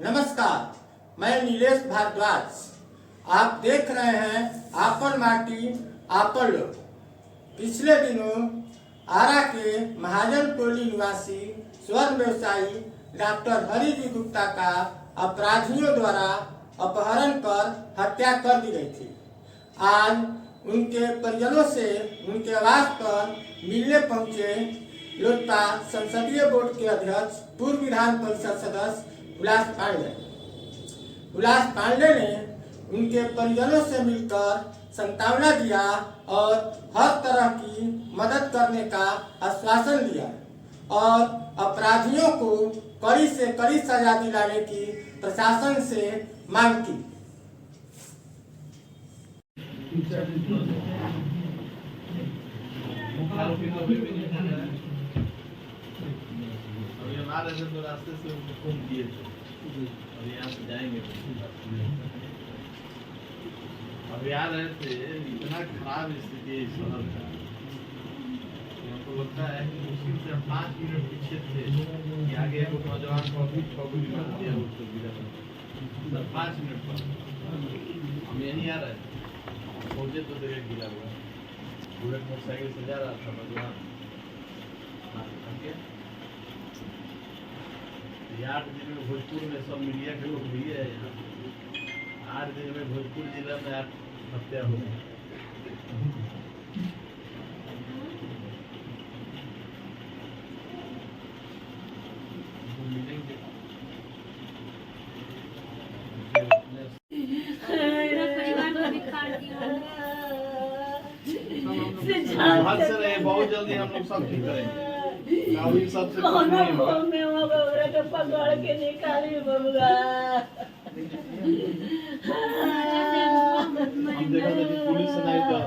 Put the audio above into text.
नमस्कार, मैं नीलेश भारद्वाज। आप देख रहे हैं आपन माटी आपन लोग। पिछले दिनों आरा के महाजन टोली निवासी स्वर्ण व्यवसायी डॉक्टर हरिजी गुप्ता का अपराधियों द्वारा अपहरण कर हत्या कर दी गई थी। आज उनके परिजनों से उनके आवास पर मिलने पहुंचे लोजपा संसदीय बोर्ड के अध्यक्ष पूर्व विधान परिषद सदस्य उल्लास पांडे ने उनके परिजनों से मिलकर सांत्वना दिया और हर तरह की मदद करने का आश्वासन दिया और अपराधियों को कड़ी से कड़ी सजा दिलाने की प्रशासन से मांग की। तो रास्ते से उनको फोन किए थे, अभी यहाँ से जाएंगे। अभी आ रहे थे, इतना खराब स्थिति है इस शहर का, हमको लगता है कि मुश्किल से 5 मिनट पीछे थे कि आगे एक नौजवान को अभी मार दिया, उसको गिरा 5 मिनट पर। हम यहीं आ रहे थे, पहुंचे तो देर गिरा हुआ बुलेट मोटरसाइकिल से जा रहा था नौजवान। 8 दिन में भोजपुर में सब मीडिया के लोग भी है यहाँ। 8 दिन में भोजपुर जिला में 8 हत्या हो गई। बहुत जल्दी हम लोग सब ठीक करेंगे। सबसे पकड़ के निकाली बबुआ। हम देखा था कि पुलिस नहीं तो